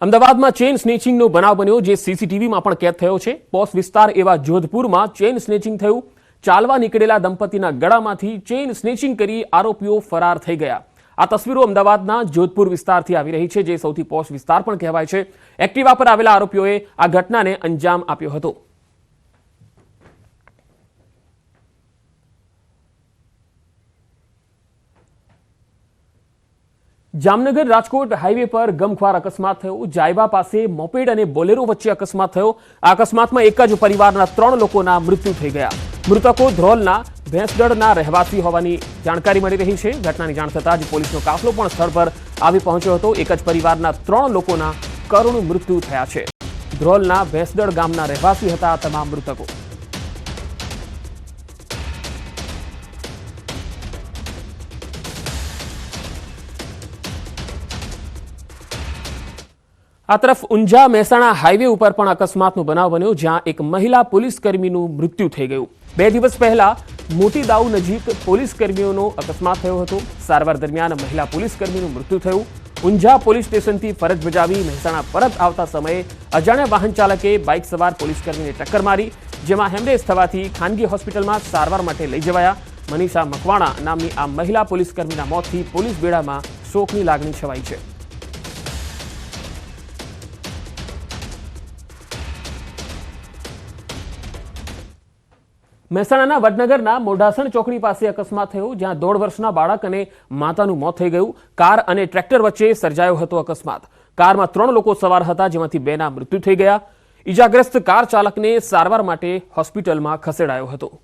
અમદાવાદમાં ચેઇન સ્નેચિંગનો બનાવ બન્યો જે સીસીટીવીમાં પણ કેદ થયો છે। પોશ વિસ્તાર એવા જોધપુરમાં ચેઇન સ્નેચિંગ થયું। ચાલવા નીકળેલા દંપતીના ગળામાંથી ચેઇન સ્નેચિંગ કરી આરોપીઓ ફરાર થઈ ગયા। આ તસવીરો અમદાવાદના જોધપુર વિસ્તારથી આવી રહી છે, જે સૌથી પોશ વિસ્તાર પણ કહેવાય છે। એક્ટિવા પર આવેલા આરોપીઓએ આ ઘટનાને અંજામ આપ્યો હતો। જામનગર રાજકોટ હાઈવે પર ગમખ્વાર અકસ્માત થયો। જાયબા પાસે મોપેડ અને બોલેરો વચ્ચે અકસ્માત થયો। આ અકસ્માતમાં એક જ પરિવારના 3 લોકોના મૃત્યુ થઈ ગયા। મૃતકો ધ્રોલના ભેંસગઢના રહેવાસી હોવાની જાણકારી મળી રહી છે। ઘટનાની જાણ થતાં જ પોલીસનો કાફલો પણ સ્થળ પર આવી પહોંચ્યો હતો। એક જ પરિવારના 3 લોકોના કરુણ મૃત્યુ થયા છે। ધ્રોલના ભેંસગઢ ગામના રહેવાસી હતા આ તમામ મૃતકો। આ તરફ ઊંઝા મહેસાણા હાઈવે ઉપર પણ અકસ્માતનો બનાવ બન્યો, જ્યાં એક મહિલા પોલીસકર્મીનું મૃત્યુ થઈ ગયું। 2 દિવસ પહેલા મોટી દાઉ નજીક પોલીસકર્મીઓનો અકસ્માત થયો હતો। સારવાર દરમિયાન મહિલા પોલીસકર્મીનું મૃત્યુ થયું। ઊંઝા પોલીસ સ્ટેશનથી ફરજ બજાવી મહેસાણા પરત આવતા સમયે અજાણ્યા વાહન ચાલકે બાઇક સવાર પોલીસકર્મીને ટક્કર મારી, જેમાં હેમરેજ થવાથી ખાનગી હોસ્પિટલમાં સારવાર માટે લઈ જવાયા। મનીષા મકવાણા નામની આ મહિલા પોલીસકર્મીના મોતથી પોલીસ બેડામાં શોકની લાગણી છવાઈ છે। મહેસાણાના વડનગરના મોઢાસણ ચોકડી પાસે અકસ્માત થયો, જ્યાં 1.5 વર્ષના બાળક અને માતાનું મોત થઈ ગયું। કાર અને ટ્રેક્ટર વચ્ચે સર્જાયો હતો અકસ્માત। કારમાં 3 લોકો સવાર હતા, જેમાંથી 2ના મૃત્યુ થઈ ગયા। ઈજાગ્રસ્ત કાર ચાલકને સારવાર માટે હોસ્પિટલમાં ખસેડાયો હતો।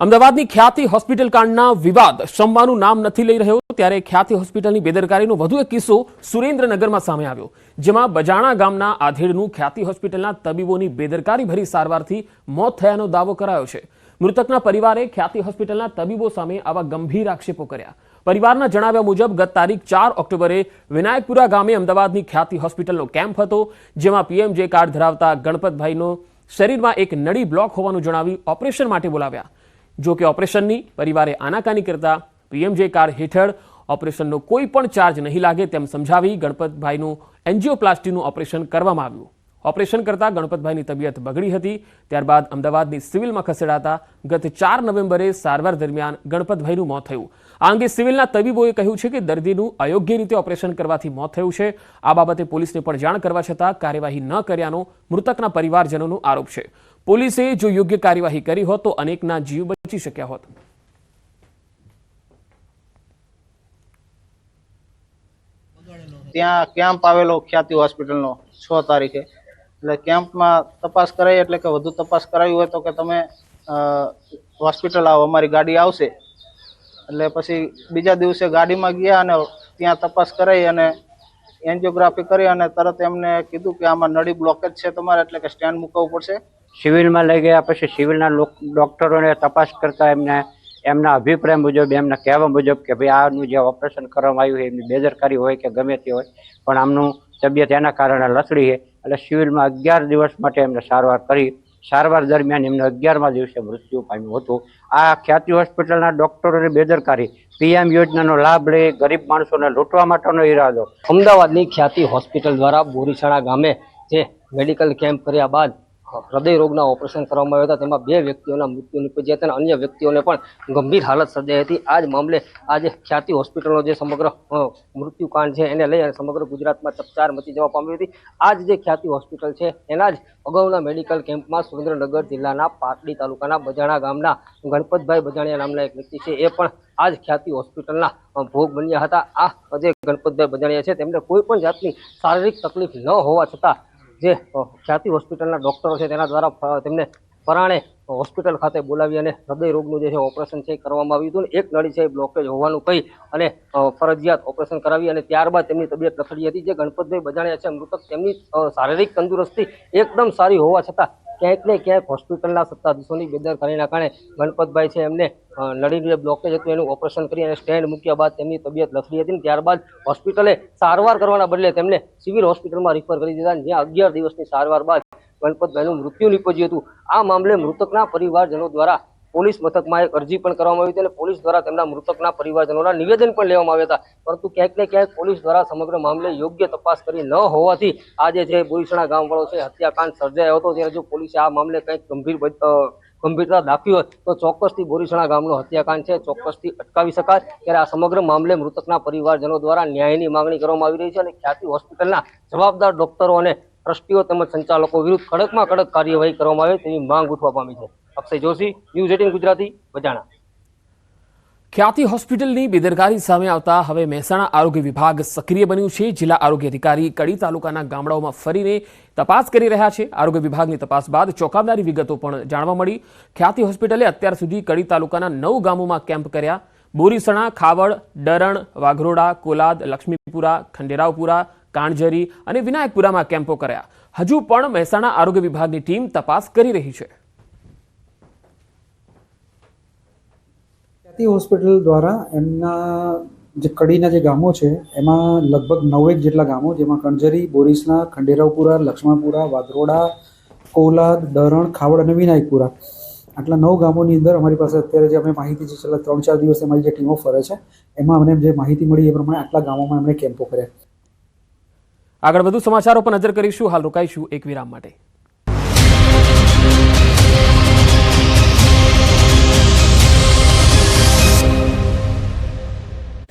અમદાવાદની ખ્યાતિ હોસ્પિટલ કાંડના વિવાદ શમવાનું નામ નથી લઈ રહ્યો, ત્યારે ખ્યાતિ હોસ્પિટલની બેદરકારીનો વધુ એક કિસ્સો સુરેન્દ્રનગરમાં સામે આવ્યો, જેમાં બજાણા ગામના આધેડનું ખ્યાતિ હોસ્પિટલના તબીબોની બેદરકારી ભરી સારવારથી મોત થયાનો દાવો કરાયો છે। મૃતકના પરિવારે ખ્યાતિ હોસ્પિટલના તબીબો સામે આવા ગંભીર આક્ષેપો કર્યા। પરિવારના જણાવ્યા મુજબ ગત તારીખ 4 ઓક્ટોબરે વિનાયકપુરા ગામે અમદાવાદની ખ્યાતિ હોસ્પિટલનો કેમ્પ હતો, જેમાં પીએમજે કાર્ડ ધરાવતા ગણપતભાઈનો શરીરમાં એક નળી બ્લોક હોવાનું જણાવી ઓપરેશન માટે બોલાવ્યા। જો કે ઓપરેશનની પરિવારે આનાકાની કરતા પીએમજે કાર્ડ હેઠળ ઓપરેશનનો કોઈ પણ ચાર્જ નહીં લાગે તેમ સમજાવી ગણપતભાઈનું એન્જિયોપ્લાસ્ટીનું ઓપરેશન કરવામાં આવ્યું। ઓપરેશન કરતા ગણપતભાઈની તબિયત બગડી હતી, ત્યારબાદ અમદાવાદની સિવિલમાં ખસેડાતા ગત 4 નવેમ્બરે સારવાર દરમિયાન ગણપતભાઈનું મોત થયું। આ અંગે સિવિલના તબીબોએ કહ્યું છે કે દર્દીનું અયોગ્ય રીતે ઓપરેશન કરવાથી મોત થયું છે। આ બાબતે પોલીસને પણ જાણ કરવા છતાં કાર્યવાહી ન કર્યાનો મૃતકના પરિવારજનોનો આરોપ છે। પોલીસે જો યોગ્ય કાર્યવાહી કરી હોત તો અનેકના જીવ બચી શક્યા હોત। ત્યાં કેમ્પ આવેલો ખ્યાતિ હોસ્પિટલનો 6 તારીખે, એટલે કેમ્પમાં તપાસ કરાઈ, એટલે કે વધુ તપાસ કરાવી હોય તો કે તમે હોસ્પિટલ આવો, અમારી ગાડી આવશે। એટલે પછી બીજા દિવસે ગાડીમાં ગયા અને ત્યાં તપાસ કરાઈ અને એન્જિયોગ્રાફી કરી અને તરત એમને કીધું કે આમાં નળી બ્લોકેજ છે તમારે, એટલે કે સ્ટેન્ડ મૂકવું પડશે। સિવિલમાં લઈ ગયા પછી સિવિલના ડોક્ટરોને તપાસ કરતા એમના અભિપ્રાય મુજબ, એમના કહેવા મુજબ કે ભાઈ આનું જે ઓપરેશન કરવામાં આવ્યું છે એમની બેદરકારી હોય કે ગમે તે હોય, પણ આમનું તબિયત એના કારણે લથડી છે, એટલે સિવિલમાં 11 દિવસ માટે એમને સારવાર કરી। સારવાર દરમિયાન એમને 11મા દિવસે મૃત્યુ પામ્યું હતું। આ ખ્યાતિ હોસ્પિટલના ડોક્ટરોની બેદરકારી, પીએમ યોજનાનો લાભ લઈ ગરીબ માણસોને લૂંટવા માટેનો ઈરાદો। અમદાવાદની ખ્યાતિ હોસ્પિટલ દ્વારા બોરીછાણા ગામે જે મેડિકલ કેમ્પ કર્યા બાદ હૃદય રોગના ઓપરેશન કરવામાં આવ્યા હતા, તેમાં 2 વ્યક્તિઓના મૃત્યુ નિપજ્યા હતા અને અન્ય વ્યક્તિઓને પણ ગંભીર હાલત સર્જાઈ હતી। આ જ મામલે આજે ખ્યાતિ હોસ્પિટલનો જે સમગ્ર મૃત્યુકાંડ છે એને લઈ અને સમગ્ર ગુજરાતમાં ચકચાર મચી જવા પામી હતી। આ જે ખ્યાતિ હોસ્પિટલ છે એના જ અગાઉના મેડિકલ કેમ્પમાં સુરેન્દ્રનગર જિલ્લાના પાટડી તાલુકાના બજાણા ગામના ગણપતભાઈ બજાણિયા નામના એક વ્યક્તિ છે, એ પણ આ જ ખ્યાતિ હોસ્પિટલના ભોગ બન્યા હતા। આ જે ગણપતભાઈ બજાણિયા છે તેમને કોઈ પણ જાતની શારીરિક તકલીફ ન હોવા છતાં જે ખ્યાતિ હોસ્પિટલના ડોક્ટરો છે તેના દ્વારા તેમને પરાણે હોસ્પિટલ ખાતે બોલાવી અને હૃદય રોગનું જે છે ઓપરેશન છે કરવામાં આવ્યું હતું। એક નળી છે બ્લોકેજ હોવાનું કહી અને ફરજિયાત ઓપરેશન કરાવી અને ત્યારબાદ તેમની તબિયત લથડી હતી। જે ગણપતભાઈ બજાણિયા છે મૃતક, તેમની શારીરિક તંદુરસ્તી એકદમ સારી હોવા છતાં ક્યાંક ને ક્યાંક હોસ્પિટલના સત્તાધીશોની બેદરકારીના કારણે ગણપતભાઈ છે એમને નળીનું બ્લોકેજ હતું એનું ઓપરેશન કરી અને સ્ટેન્ડ મૂક્યા બાદ તેમની તબિયત લથડી હતી। ત્યારબાદ હોસ્પિટલે સારવાર કરવાના બદલે તેમને સિવિલ હોસ્પિટલમાં રિફર કરી દીધા, જ્યાં 11 દિવસની સારવાર બાદ ગણપતભાઈનું મૃત્યુ નિપજ્યું હતું। આ મામલે મૃતકના પરિવારજનો દ્વારા પોલીસ મથકમાં એક અરજી પણ કરવામાં આવી હતી અને પોલીસ દ્વારા તેમના મૃતકના પરિવારજનોના નિવેદન પણ લેવામાં આવ્યા હતા, પરંતુ ક્યાંક ને ક્યાંક પોલીસ દ્વારા સમગ્ર મામલે યોગ્ય તપાસ કરી ન હોવાથી આજે જે બોરીસણા ગામવાળો છે હત્યાકાંડ સર્જાયો હતો, ત્યારે જો પોલીસે આ મામલે કંઈક ગંભીરતા દાખવી હોત તો ચોક્કસથી બોરીસણા ગામનો હત્યાકાંડ છે ચોક્કસથી અટકાવી શકાય। ત્યારે આ સમગ્ર મામલે મૃતકના પરિવારજનો દ્વારા ન્યાયની માંગણી કરવામાં આવી રહી છે અને ખ્યાતિ હોસ્પિટલના જવાબદાર ડોક્ટરો અને ટ્રસ્ટીઓ તેમજ સંચાલકો વિરુદ્ધ કડકમાં કડક કાર્યવાહી કરવામાં આવે તેવી માંગ ઉઠવા પામી છે। અક્ષય જોશી, ન્યૂઝ 18 ગુજરાતી, બજાણા। ખ્યાતિ હોસ્પિટલની બેદરકારી સામે આવતા હવે મહેસાણા આરોગ્ય વિભાગ સક્રિય બન્યું છે। જિલ્લા આરોગ્ય અધિકારી કડી તાલુકાના ગામડાઓમાં ફરીને તપાસ કરી રહ્યા છે। આરોગ્ય વિભાગની તપાસ બાદ ચોંકાવનારી વિગતો પણ જાણવા મળી। ખ્યાતિ હોસ્પિટલે અત્યાર સુધી કડી તાલુકાના 9 ગામોમાં કેમ્પ કર્યા। બોરીસણા, ખાવડ, ડરણ, વાઘરોડા, કોલાદ, લક્ષ્મીપુરા, ખંડેરાવપુરા, કાણજરી અને વિનાયકપુરામાં કેમ્પો કર્યા। હજુ પણ મહેસાણા આરોગ્ય વિભાગની ટીમ તપાસ કરી રહી છે। ખ્યાતિ હોસ્પિટલ દ્વારા એમના જે કડીના જે ગામો છે એમાં લગભગ 9 જેટલા ગામો, જેમાં કણજરી, બોરીસણા, ખંડેરાવપુરા, લક્ષ્મણપુરા, વાઘરોડા, કોલાદ, ડરણ, ખાવડ અને વિનાયકપુરા, આટલા 9 ગામોની અંદર અમારી પાસે અત્યારે જે અમે માહિતી છે છેલ્લા 3-4 દિવસ અમારી જે ટીમો ફરે છે એમાં અમને જે માહિતી મળી એ પ્રમાણે આટલા ગામોમાં એમણે કેમ્પો કર્યા। આગળ વધુ સમાચારો પર નજર કરીશું। હાલ રોકાઈશું એક વિરામ માટે।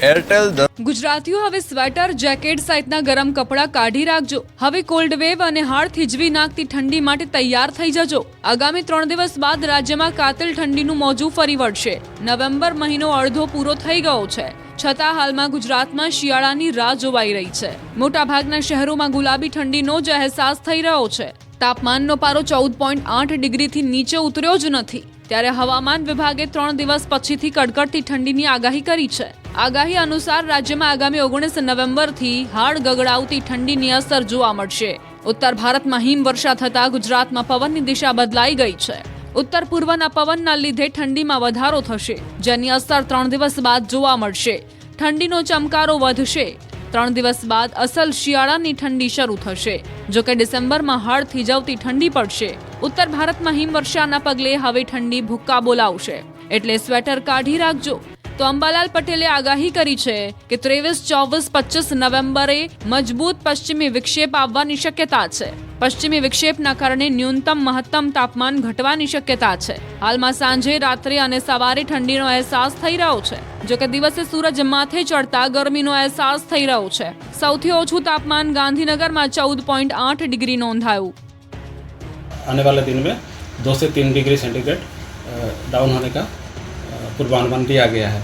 એરટેલ ગુજરાતીઓ હવે સ્વેટર, જેકેટ સહિતના ગરમ કપડાં કાઢી રાખજો। હવે કોલ્ડ વેવ અને હાડ થીજવી નાખતી ઠંડી માટે તૈયાર થઈ જજો। આગામી 3 દિવસ બાદ રાજ્યમાં કાતિલ ઠંડીનું મોજું ફરી વળશે। નવેમ્બર મહિનો અડધો પૂરો થઈ ગયો છે, છતાં હાલમાં ગુજરાતમાં શિયાળાની રાહ જોવાઈ રહી છે। મોટાભાગના શહેરોમાં ગુલાબી ઠંડીનો જ અહેસાસ થઈ રહ્યો છે। તાપમાનનો પારો 14.8 ડિગ્રીથી નીચે ઉતર્યો જ નથી, ત્યારે હવામાન વિભાગે 3 દિવસ પછીથી કડકડતી ઠંડીની આગાહી કરી છે। આગાહી અનુસાર રાજ્યમાં આગામી 19 નવેમ્બરથી હાડ ગગડાવતી ઠંડીની અસર જોવા મળશે। ઉત્તર ભારતમાં હિમવર્ષા થતા ગુજરાતમાં પવનની દિશા બદલાઈ ગઈ છે। ઉત્તર પૂર્વના પવનના લીધે ઠંડીમાં વધારો થશે, જેની અસર 3 દિવસ બાદ જોવા મળશે। ઠંડીનો ચમકારો વધશે। 3 દિવસ બાદ અસલ શિયાળાની ઠંડી શરૂ થશે। જોકે ડિસેમ્બરમાં હાડ થીજવતી ઠંડી પડશે। ઉત્તર ભારતમાં હિમવર્ષાના પગલે હવે ઠંડી ભૂક્કા બોલાવશે, એટલે સ્વેટર કાઢી રાખજો। તો અંબાલાલ પટેલે આગાહી કરી છે કે 23, 24, 25 નવેમ્બરે મજબૂત પશ્ચિમી વિક્ષેપ આવવાની શક્યતા છે। પશ્ચિમી વિક્ષેપના કારણે ન્યૂનતમ મહત્તમ તાપમાન ઘટવાની શક્યતા છે। હાલમાં સાંજે, રાત્રે અને સવારે ઠંડીનો અહેસાસ થઈ રહ્યો છે। જોકે દિવસે સૂરજ માથે ચડતા ગરમીનો અહેસાસ થઈ રહ્યો છે। સૌથી ઓછું તાપમાન ગાંધીનગરમાં 14.8 ડિગ્રી નોંધાયું। आने वाले दिन में 2 से 3 डिग्री सेंटीग्रेड डाउन होने का पूर्वानुमान दिया गया है।